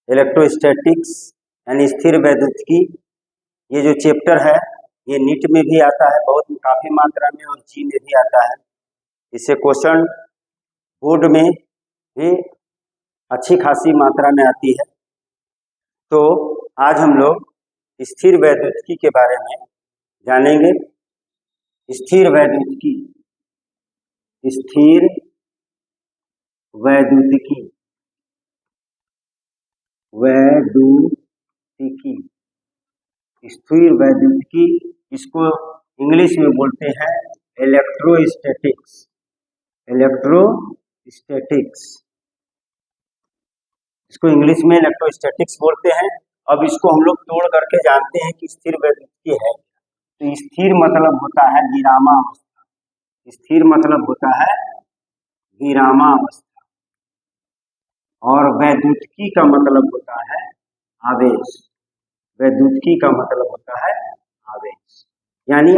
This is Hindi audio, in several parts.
इलेक्ट्रोस्टैटिक्स यानी स्थिर वैद्युतिकी। ये जो चैप्टर है ये नीट में भी आता है बहुत काफ़ी मात्रा में और जी में भी आता है। इससे क्वेश्चन बोर्ड में भी अच्छी खासी मात्रा में आती है। तो आज हम लोग स्थिर वैद्युतिकी के बारे में जानेंगे। स्थिर वैद्युतिकी, स्थिर वैद्युतिकी, वैद्युतिकी, स्थिर वैद्युतिकी, इसको इंग्लिश में बोलते हैं इलेक्ट्रोस्टैटिक्स। इलेक्ट्रोस्टैटिक्स, इसको इंग्लिश में इलेक्ट्रोस्टैटिक्स बोलते हैं। अब इसको हम लोग तोड़ करके जानते हैं कि स्थिर वैद्युतिकी है। तो स्थिर मतलब होता है विरामावस्था, स्थिर मतलब होता है विरामावस्था, और वैद्युतिकी का मतलब होता है आवेश। वैद्युतिकी का मतलब होता है आवेश, यानी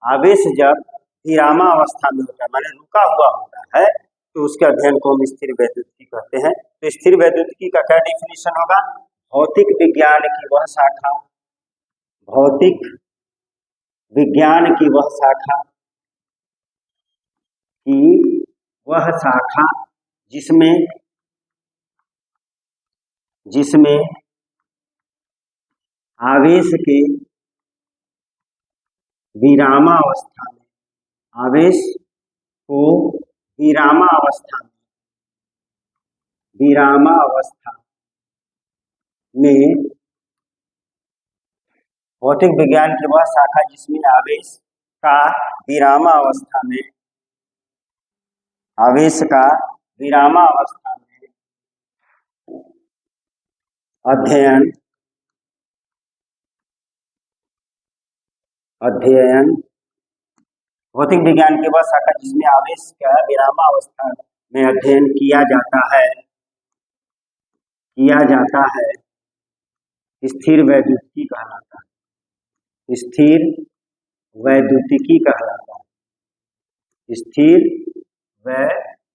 आवेश जब विरामावस्था में होता है माने रुका हुआ होता है तो उसके अध्ययन को हम स्थिर वैद्युतिकी कहते हैं। तो स्थिर वैद्युतिकी का क्या डिफिनेशन होगा? भौतिक विज्ञान की वह शाखा, भौतिक विज्ञान की वह शाखा जिसमें आवेश के विरामावस्था में, आवेश को विरामावस्था में भौतिक विज्ञान की वह शाखा जिसमें आवेश का विरामावस्था में, आवेश का विरामावस्था में अध्ययन, भौतिक विज्ञान की वह शाखा जिसमें आवेश का विरामावस्था में अध्ययन किया जाता है स्थिर वैद्युतिकी कहलाता है। स्थिर वैद्युतिकी कहलाता है। स्थिर वैद्युतिकी,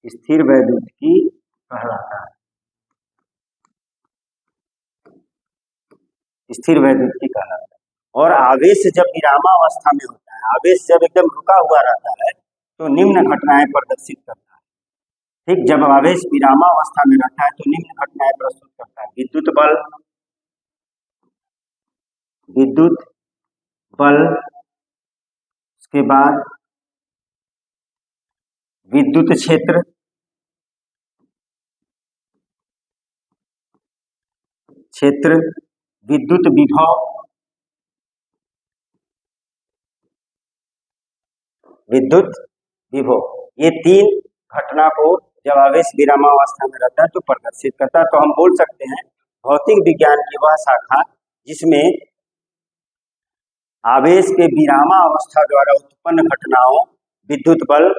स्थिर वैद्युतिकी कहलाता है। स्थिर वैद्युतिकी कहलाता है। और आवेश जब विरामावस्था में होता है, आवेश जब एकदम रुका हुआ रहता है तो निम्न घटनाएं प्रदर्शित करता है। ठीक, जब आवेश विरामावस्था में रहता है तो निम्न घटनाएं प्रस्तुत करता है। विद्युत बल, उसके बाद विद्युत क्षेत्र, विद्युत विभव, ये तीन घटना को जब आवेश विरामावस्था में रहता है तो प्रदर्शित करता है। तो हम बोल सकते हैं भौतिक विज्ञान की वह शाखा जिसमें आवेश के विरामावस्था द्वारा उत्पन्न घटनाओं, विद्युत बल,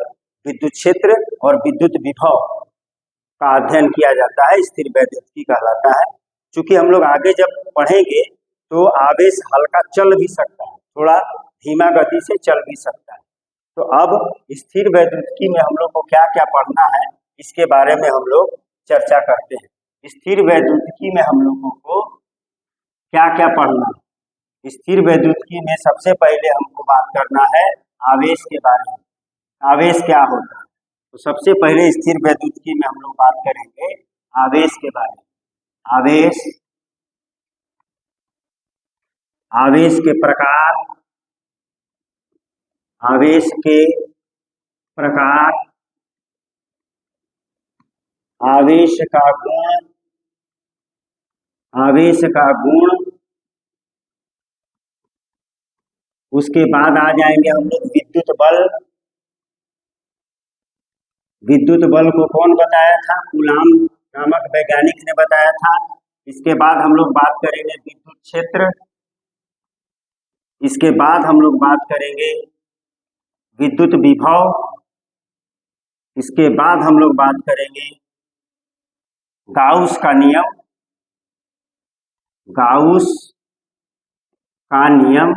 विद्युत क्षेत्र और विद्युत विभव का अध्ययन किया जाता है, स्थिर वैद्युतिकी कहलाता है। चूंकि हम लोग आगे जब पढ़ेंगे तो आवेश हल्का चल भी सकता है, थोड़ा धीमा गति से चल भी सकता है। तो अब स्थिर वैद्युतिकी में हम लोग को क्या क्या पढ़ना है इसके बारे में हम लोग चर्चा करते हैं। स्थिर वैद्युतिकी में हम लोगों को क्या क्या पढ़ना है? स्थिर वैद्युतिकी में सबसे पहले हमको बात करना है आवेश के बारे में। आवेश क्या होता है? तो सबसे पहले स्थिर वैद्युतिकी में हम लोग बात करेंगे आवेश के बारे में। आवेश के प्रकार, आवेश के प्रकार, आवेश का गुण, उसके बाद आ जाएंगे हम लोग विद्युत बल। विद्युत बल को कौन बताया था? कूलाम नामक वैज्ञानिक ने बताया था। इसके बाद हम लोग बात करेंगे विद्युत क्षेत्र। इसके बाद हम लोग बात करेंगे विद्युत विभव। इसके बाद हम लोग बात करेंगे गाउस का नियम, गाउस का नियम।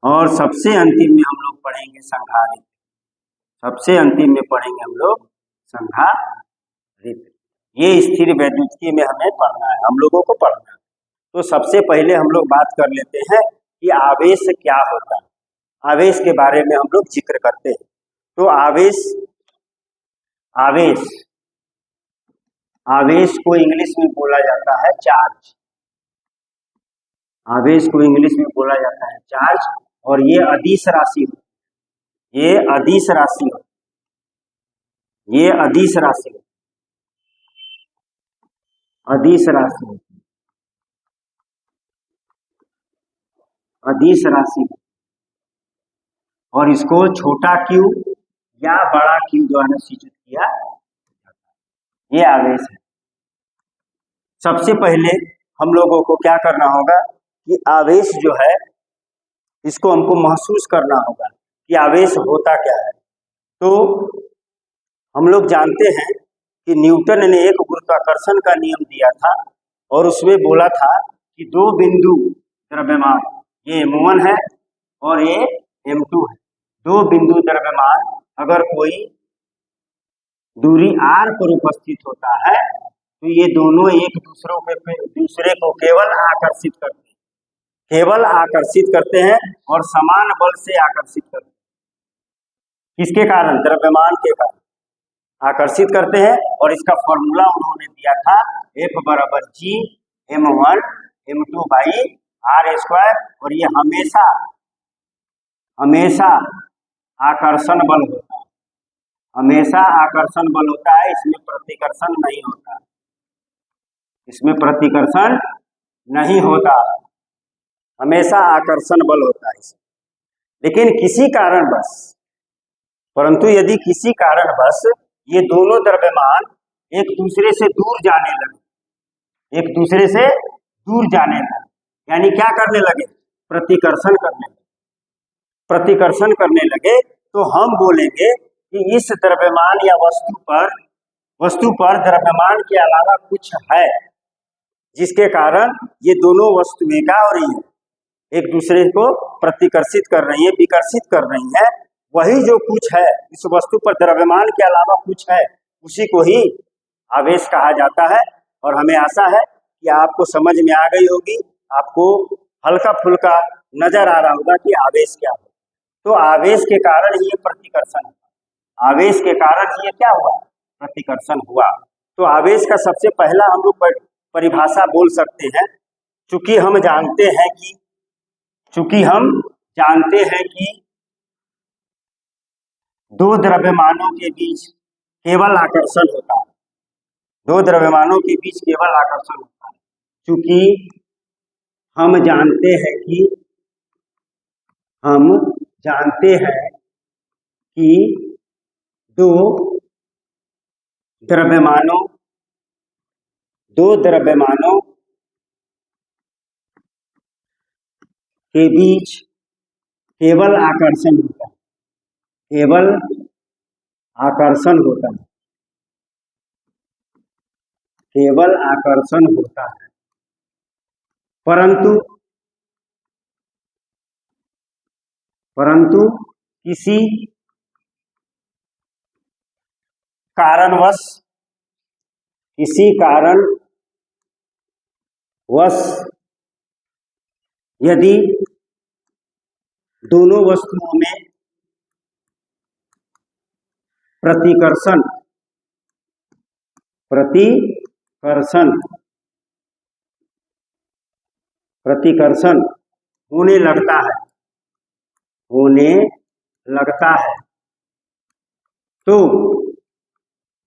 और सबसे अंतिम में हम लोग पढ़ेंगे संघारित्र। सबसे अंतिम में पढ़ेंगे हम लोग संघारित्र। ये स्थिर वैद्युतिकी में हमें पढ़ना है, हम लोगों को पढ़ना है। तो सबसे पहले हम लोग बात कर लेते हैं कि आवेश क्या होता है। आवेश के बारे में हम लोग जिक्र करते हैं। तो आवेश को इंग्लिश में बोला जाता है चार्ज। आवेश को इंग्लिश में बोला जाता है चार्ज, और ये अदिश राशि होती है। ये अदिश राशि होती है। ये अदिश राशि होती है। अदिश राशि होती है। अदिश राशि, और इसको छोटा क्यू या बड़ा क्यू द्वारा सूचित किया जाता है। ये आवेश है। सबसे पहले हम लोगों को क्या करना होगा कि आवेश जो है इसको हमको महसूस करना होगा कि आवेश होता क्या है। तो हम लोग जानते हैं कि न्यूटन ने एक गुरुत्वाकर्षण का नियम दिया था, और उसमें बोला था कि दो बिंदु द्रव्यमान, ये m1 है और ये m2 है। दो बिंदु द्रव्यमान अगर कोई दूरी r पर उपस्थित होता है तो ये दोनों एक दूसरे को केवल आकर्षित करते हैं और समान बल से आकर्षित करते हैं। किसके कारण? द्रव्यमान के कारण आकर्षित करते हैं। और इसका फॉर्मूला उन्होंने दिया था F बराबर G m1 m2 by r square, और ये हमेशा आकर्षण बल होता है। हमेशा आकर्षण बल होता है, इसमें प्रतिकर्षण नहीं होता। इसमें प्रतिकर्षण नहीं होता, हमेशा आकर्षण बल होता है। लेकिन यदि किसी कारणवश ये दोनों द्रव्यमान एक दूसरे से दूर जाने लगे, यानी क्या करने लगे? प्रतिकर्षण करने लगे, तो हम बोलेंगे कि इस द्रव्यमान या वस्तु पर द्रव्यमान के अलावा कुछ है, जिसके कारण ये दोनों वस्तुएं क्या हो रही है? एक दूसरे को प्रतिकर्षित कर रही है, विकर्षित कर रही है। वही जो कुछ है, इस वस्तु पर द्रव्यमान के अलावा कुछ है, उसी को ही आवेश कहा जाता है। और हमें आशा है कि आपको समझ में आ गई होगी, आपको हल्का फुल्का नजर आ रहा होगा कि आवेश क्या है। तो आवेश के कारण ही ये प्रतिकर्षण हुआ। आवेश के कारण ही ये क्या हुआ? प्रतिकर्षण हुआ। तो आवेश का सबसे पहला हम लोग परिभाषा बोल सकते हैं। चूंकि हम जानते हैं कि दो द्रव्यमानों के बीच केवल आकर्षण होता है। दो द्रव्यमानों के बीच केवल आकर्षण होता है। चूंकि हम जानते हैं कि दो द्रव्यमानों के बीच केवल आकर्षण होता है। केवल आकर्षण होता है। केवल आकर्षण होता है। परंतु किसी कारणवश यदि दोनों वस्तुओं में प्रतिकर्षण होने लगता है, तो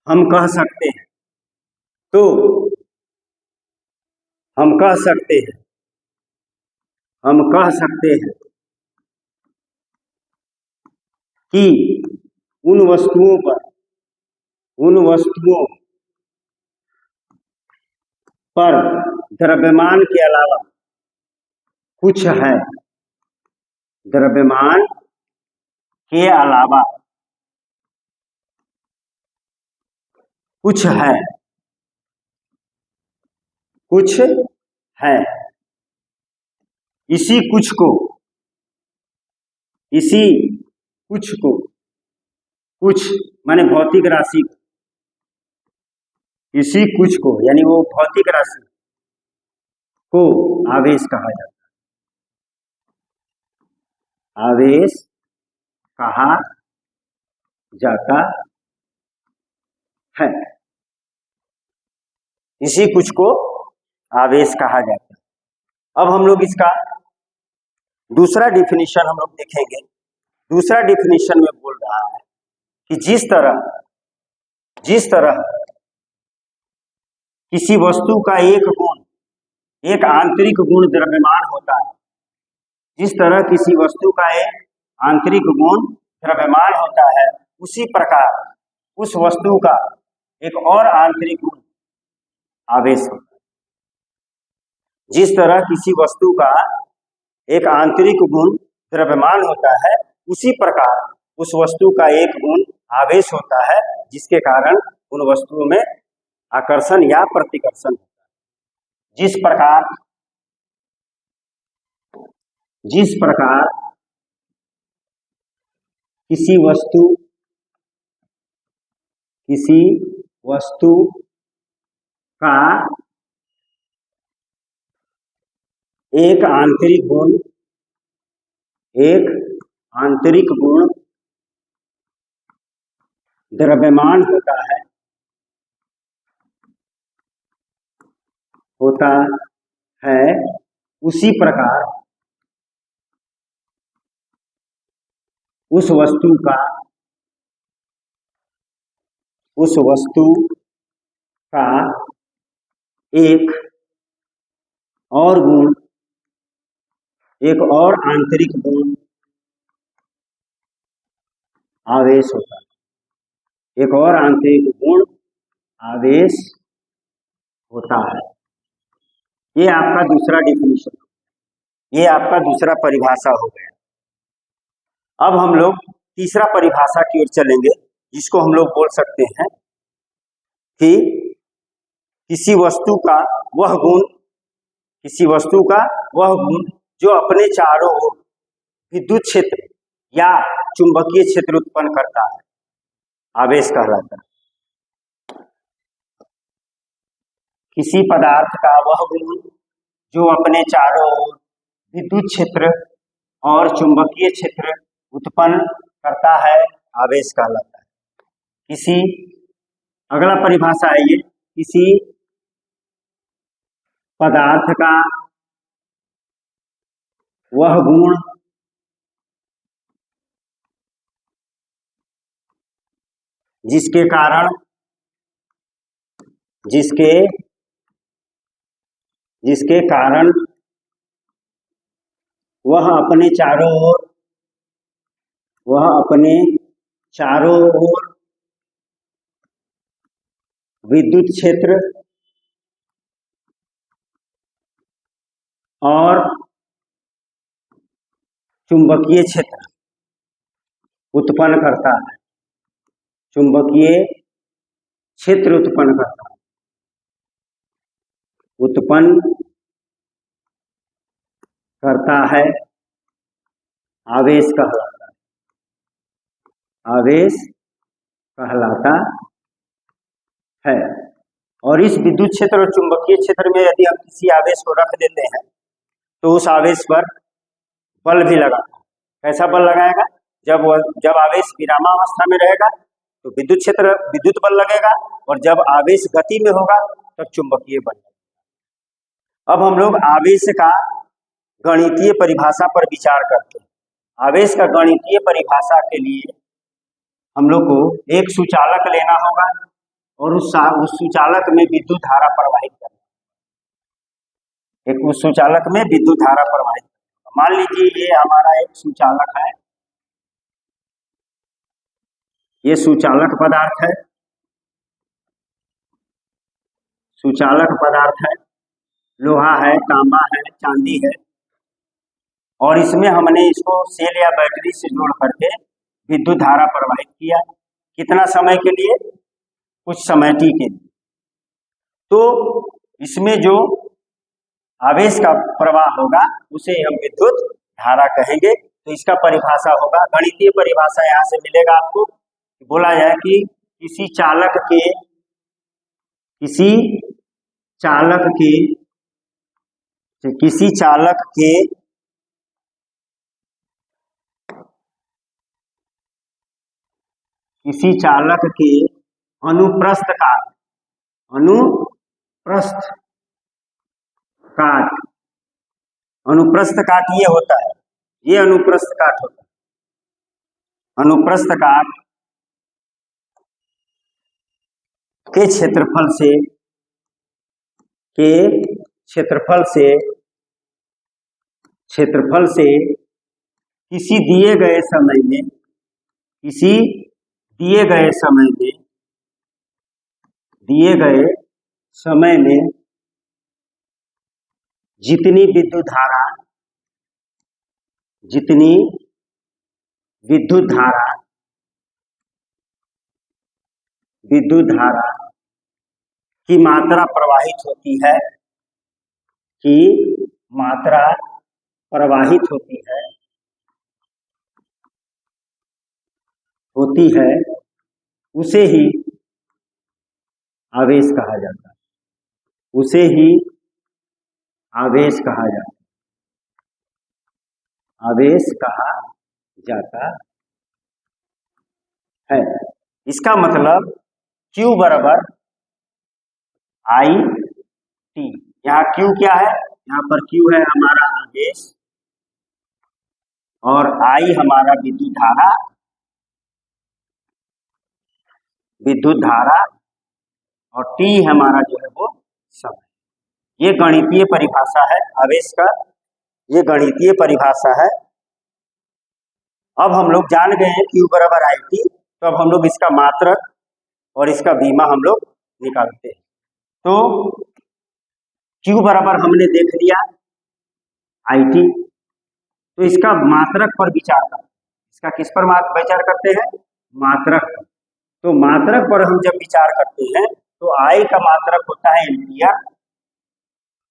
हम कह सकते हैं कि उन वस्तुओं पर द्रव्यमान के अलावा कुछ है। द्रव्यमान के अलावा कुछ है। इसी कुछ को, कुछ माने भौतिक राशि, किसी कुछ को यानी वो भौतिक राशि को आवेश कहा जाता है। आवेश कहा जाता है, इसी कुछ को आवेश कहा जाता है। अब हम लोग इसका दूसरा डिफिनीशन हम लोग देखेंगे। दूसरा डिफिनीशन में बोल रहा है कि जिस तरह किसी वस्तु का एक गुण, एक आंतरिक गुण द्रव्यमान होता है, जिस तरह किसी वस्तु का एक आंतरिक गुण द्रव्यमान होता है, उसी प्रकार उस वस्तु का एक और आंतरिक गुण आवेश होता है। जिस तरह किसी वस्तु का एक आंतरिक गुण द्रव्यमान होता है, उसी प्रकार उस वस्तु का एक गुण आवेश होता है, जिसके कारण उन वस्तुओं में आकर्षण या प्रतिकर्षण होता है। जिस प्रकार किसी वस्तु का एक आंतरिक गुण द्रव्यमान होता है, उसी प्रकार उस वस्तु का एक और आंतरिक गुण आवेश होता है। एक और आंतरिक गुण आवेश होता है। ये आपका दूसरा डिफिनीशन, ये आपका दूसरा परिभाषा हो गया। अब हम लोग तीसरा परिभाषा की ओर चलेंगे, जिसको हम लोग बोल सकते हैं कि किसी वस्तु का वह गुण जो अपने चारों ओर विद्युत क्षेत्र या चुंबकीय क्षेत्र उत्पन्न करता है, आवेश कहलाता है। किसी पदार्थ का वह गुण जो अपने चारों ओर विद्युत क्षेत्र और चुंबकीय क्षेत्र उत्पन्न करता है, आवेश कहलाता है। अगला परिभाषा है ये, किसी पदार्थ का वह गुण जिसके कारण वह अपने चारों ओर विद्युत क्षेत्र और चुंबकीय क्षेत्र उत्पन्न करता है, आवेश कहलाता है। और इस विद्युत क्षेत्र और चुंबकीय क्षेत्र में यदि हम किसी आवेश को रख देते हैं, तो उस आवेश पर बल भी लगाता है। कैसा बल लगाएगा? जब आवेश विरामावस्था में रहेगा तो विद्युत बल लगेगा, और जब आवेश गति में होगा तब चुंबकीय बल लगेगा। अब हम लोग आवेश का गणितीय परिभाषा पर विचार करते हैं। आवेश का गणितीय परिभाषा के लिए हम लोग को एक सुचालक लेना होगा और उस सुचालक में विद्युत धारा प्रवाहित करना। उस सुचालक में विद्युत धारा प्रवाहित करना। मान लीजिए ये हमारा एक सुचालक है, ये सुचालक पदार्थ है, लोहा है, तांबा है, चांदी है, और इसमें हमने इसको सेल या बैटरी से जोड़ करके विद्युत धारा प्रवाहित किया। कितना समय के लिए? कुछ समय टी के लिए। तो इसमें जो आवेश का प्रवाह होगा उसे हम विद्युत धारा कहेंगे। तो इसका परिभाषा होगा, गणितीय परिभाषा यहाँ से मिलेगा आपको। बोला जाए कि किसी चालक के किसी चालक के अनुप्रस्थ काट अनुप्रस्थ काट ये होता है, ये अनुप्रस्थ काट होता है। अनुप्रस्थ काट के क्षेत्रफल से किसी दिए गए समय में जितनी विद्युत धारा की मात्रा प्रवाहित होती है उसे ही आवेश कहा जाता है। इसका मतलब Q बराबर I T। यहाँ Q क्या है? यहाँ पर Q है हमारा आवेश और I हमारा विद्युत धारा और T हमारा जो है वो समय। ये गणितीय परिभाषा है आवेश का, ये गणितीय परिभाषा है। अब हम लोग जान गए हैं Q बराबर I T, तो अब हम लोग इसका मात्रक और इसका बीमा हम लोग निकालते हैं। तो Q बराबर हमने देख लिया I T, तो इसका मात्रक पर विचार करते हैं। इसका किस पर विचार करते हैं? मात्रक। तो मात्रक पर हम जब विचार करते हैं तो I का मात्रक होता है एम्पियर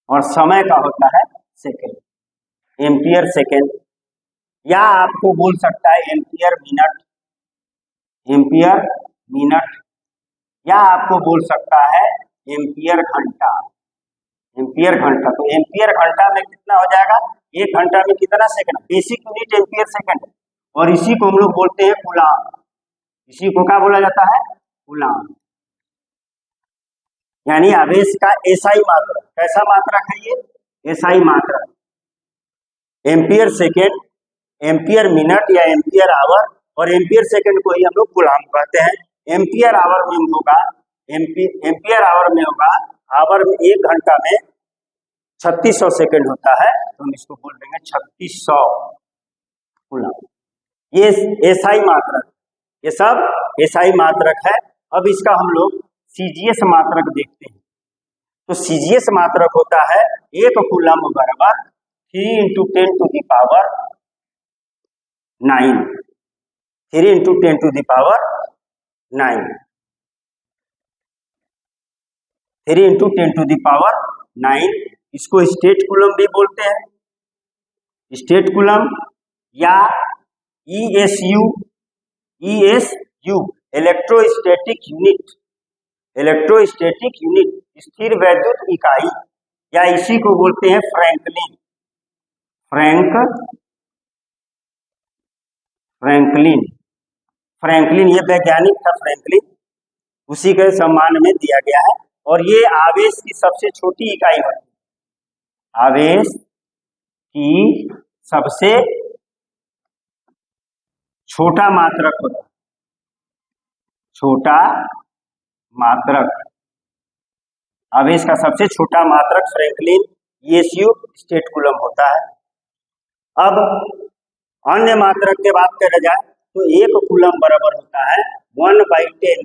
और समय का होता है सेकेंड, एम्पियर सेकेंड, या आपको बोल सकता है एम्पियर मिनट, या आपको बोल सकता है एम्पियर घंटा। तो एम्पियर घंटा में कितना हो जाएगा? 1 घंटा में कितना second? Basic unit ampere second, और इसी को हम लोग बोलते हैं कूलाम। इसी को क्या बोला जाता है? कूलाम। यानी आवेश का एसआई मात्रक। कैसा मात्रक है ये? एसआई मात्रक। एम्पियर सेकेंड, एम्पियर मिनट या एम्पियर आवर, और एम्पियर सेकेंड को ही हम लोग कूलाम कहते हैं। एम्पियर आवर में होगा आवर में 1 घंटा में 3600 सेकेंड होता है, तो हम इसको बोल देंगे 3600 कूलाम। ये एसआई मात्रक, ये सब एसआई मात्रक है। अब इसका हम लोग सीजीएस मात्रक देखते हैं। तो सीजीएस मात्रक होता है 1 कूलम बराबर 3 × 10⁹ 9, 3 × 10⁹ 9, 3 × 10⁹ 9। इसको स्टेट कूलम भी बोलते हैं, स्टेट कूलम, या ESU इलेक्ट्रोस्टैटिक यूनिट, स्थिर वैद्युत इकाई, या इसी को बोलते हैं फ्रैंकलिन। ये वैज्ञानिक था फ्रैंकलिन, उसी के सम्मान में दिया गया है। और ये आवेश की सबसे छोटी इकाई होती है, आवेश की सबसे छोटा मात्रक होता है, छोटा मात्रक। आवेश का सबसे छोटा मात्रक फ्रैंकलिन ESU स्टेट कूलम होता है। अब अन्य मात्रक की बात करा जाए तो 1 कूलम बराबर होता है 1/10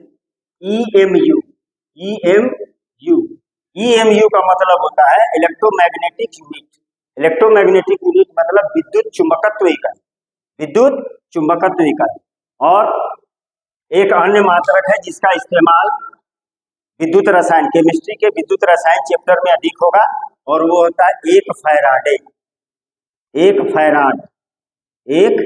EMU। EMU का मतलब होता है इलेक्ट्रोमैग्नेटिक यूनिट। इलेक्ट्रोमैग्नेटिक यूनिट मतलब विद्युत चुंबकत्व इकाई। और एक अन्य मात्रक है जिसका इस्तेमाल विद्युत रसायन, केमिस्ट्री के विद्युत रसायन चैप्टर में अधिक होगा, और वो होता है 1 फैराड। 1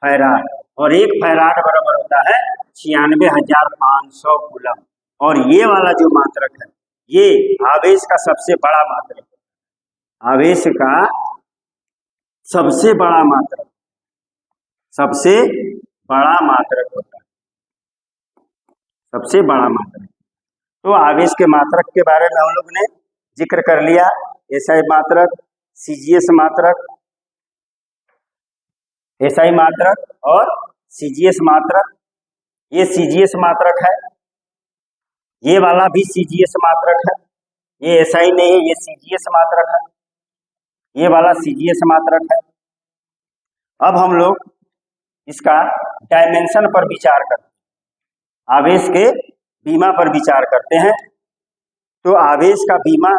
फैराड, और 1 फैराड बराबर होता है 96,500 कूलम। और ये वाला जो मात्रक है ये आवेश का सबसे बड़ा मात्रक है, आवेश का सबसे बड़ा मात्रक, सबसे बड़ा मात्रक होता है, सबसे बड़ा मात्रक। तो आवेश के मात्रक के बारे में हम लोग ने जिक्र कर लिया, एसआई मात्रक, सीजीएस मात्रक, एसआई मात्रक और सीजीएस मात्रक। ये सीजीएस मात्रक है, ये वाला भी सीजीएस मात्रक है, ये एसआई नहीं है, ये सीजीएस मात्रक है, ये वाला सीजीएस मात्रक है। अब हम लोग इसका डायमेंशन पर विचार करते हैं, आवेश के बीमा पर विचार करते हैं। तो आवेश का बीमा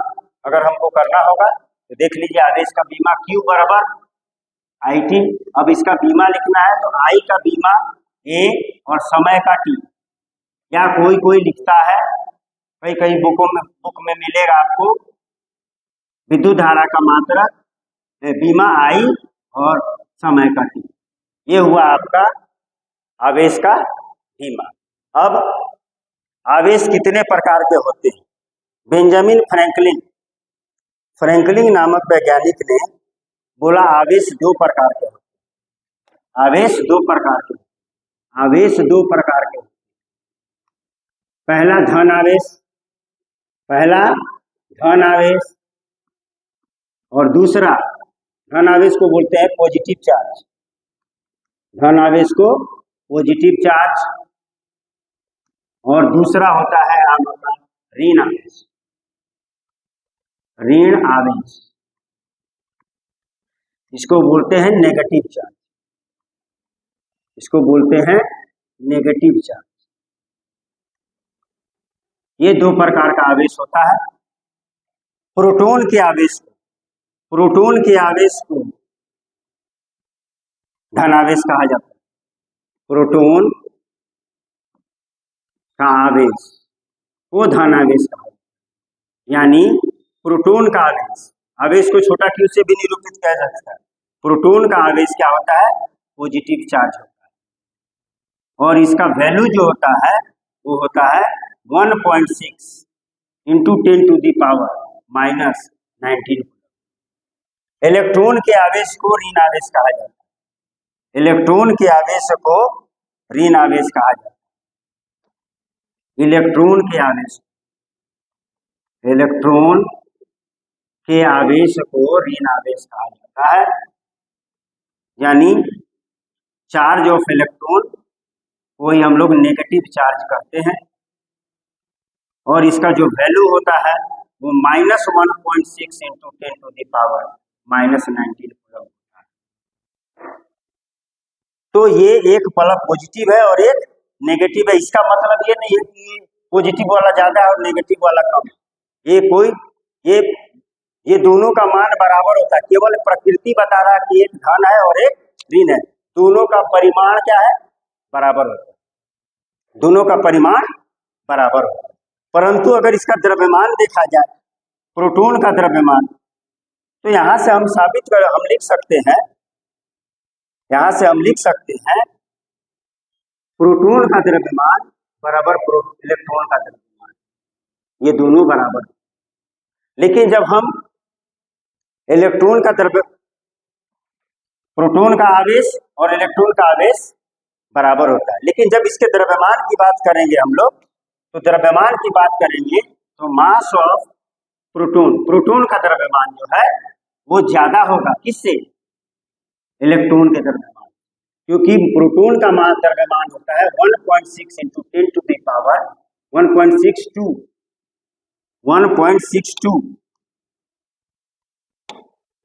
अगर हमको करना होगा तो देख लीजिए, आवेश का बीमा Q बराबर IT। अब इसका बीमा लिखना है तो I का बीमा A और समय का T, या कोई लिखता है, कई बुक में मिलेगा आपको विद्युत धारा का मात्रक बीमा I और समय का T। ये हुआ आपका आवेश का बीमा। अब आवेश कितने प्रकार के होते हैं? बेंजामिन फ्रैंकलिन नामक वैज्ञानिक ने बोला आवेश 2 प्रकार के होते हैं, आवेश 2 प्रकार के, आवेश 2 प्रकार के। पहला धन आवेश और दूसरा धन आवेश को बोलते हैं पॉजिटिव चार्ज, धन आवेश को पॉजिटिव चार्ज, और दूसरा होता है आपका ऋण आवेश, ऋण आवेश, इसको बोलते हैं नेगेटिव चार्ज, इसको बोलते हैं नेगेटिव चार्ज। ये 2 प्रकार का आवेश होता है। प्रोटॉन के आवेश को धन आवेश कहा जाता है, प्रोटॉन का आवेश को धन आवेश कहा जाता है। यानी प्रोटॉन का आवेश को छोटा q से भी निरूपित किया जा सकता है। प्रोटॉन का आवेश क्या होता है? पॉजिटिव चार्ज होता है, और इसका वैल्यू जो होता है वो होता है 1.6 इंटू 10⁻⁻⁹। इलेक्ट्रॉन के आवेश को ऋण आवेश कहा जाता है, इलेक्ट्रॉन के आवेश को ऋण आवेश कहा जाता है। इलेक्ट्रॉन के आवेश को ऋण आवेश कहा जाता है। यानी चार्ज ऑफ इलेक्ट्रॉन को ही हम लोग नेगेटिव चार्ज कहते हैं, और इसका जो वैल्यू होता है वो -1.6 इंटू 10⁻⁻⁹ कूलम होता है। तो ये एक पलक पॉजिटिव है और एक नेगेटिव है। इसका मतलब ये नहीं है कि पॉजिटिव वाला ज्यादा है और नेगेटिव वाला कम है। ये दोनों का मान बराबर होता है, केवल प्रकृति बता रहा है कि एक धन है और एक ऋण है। दोनों का परिमाण क्या है? बराबर होता है, दोनों का परिमाण बराबर होता है। परंतु अगर इसका द्रव्यमान देखा जाए, प्रोटॉन का द्रव्यमान, तो यहां से हम हम लिख सकते हैं, यहां से हम लिख सकते हैं प्रोटॉन का द्रव्यमान बराबर इलेक्ट्रॉन का द्रव्यमान, ये दोनों बराबर। लेकिन जब हम प्रोटॉन का आवेश और इलेक्ट्रॉन का आवेश बराबर होता है, लेकिन जब इसके द्रव्यमान की बात करेंगे हम लोग, तो द्रव्यमान की बात करेंगे तो मास ऑफ प्रोटॉन का द्रव्यमान जो है वो ज्यादा होगा, किससे? इलेक्ट्रॉन के द्रव्यमान, क्योंकि प्रोटॉन का द्रव्यमान होता है 1.6 इंटू 10⁻1.62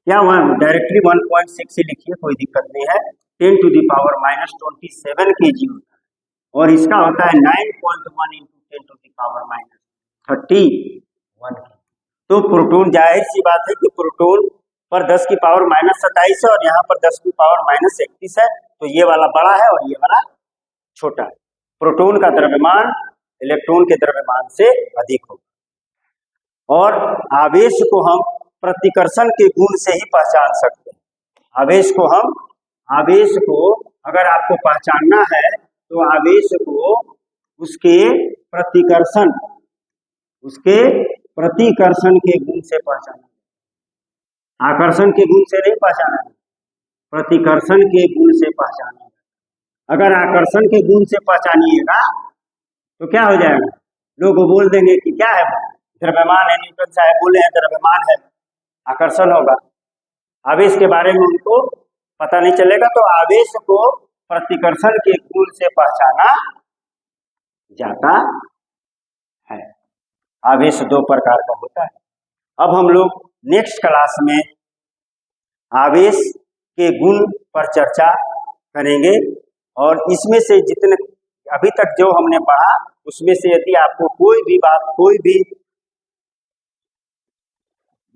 क्या डायरेक्टली 1.6 से लिखिए, कोई दिक्कत नहीं है। 10⁻⁻27 kg होता है, और इसका होता है 9.1 इंटू 10⁻31। तो प्रोटॉन, जाहिर सी बात है कि प्रोटॉन पर 10⁻27 है और यहाँ पर 10⁻31 है, तो ये वाला बड़ा है और ये वाला छोटा है। प्रोटॉन का द्रव्यमान इलेक्ट्रॉन के द्रव्यमान से अधिक होगा, और आवेश को हम प्रतिकर्षण के गुण से ही पहचान सकते हैं। आवेश को हम आवेश को अगर आपको पहचानना है तो आवेश को उसके प्रतिकर्षण के गुण से पहचाना, आकर्षण के गुण से नहीं पहचाना, प्रतिकर्षण के गुण से पहचाना। अगर आकर्षण के गुण से पहचानिएगा तो क्या हो जाएगा, लोग बोल देंगे कि क्या है, द्रव्यमान है, न्यूटन साहब बोले हैं द्रव्यमान है, आकर्षण होगा। आवेश के बारे में उनको पता नहीं चलेगा। तो आवेश को प्रतिकर्षण के गुण से पहचाना जाता है। आवेश दो प्रकार का होता है। अब हम लोग नेक्स्ट क्लास में आवेश के गुण पर चर्चा करेंगे, और इसमें से जितने अभी तक जो हमने पढ़ा उसमें से यदि आपको कोई भी बात, कोई भी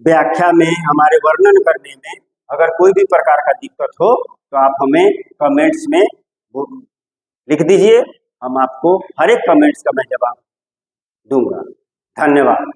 व्याख्या में, हमारे वर्णन करने में अगर कोई भी प्रकार का दिक्कत हो तो आप हमें कमेंट्स में लिख दीजिए, हम आपको हर एक कमेंट्स का मैं जवाब दूंगा। धन्यवाद।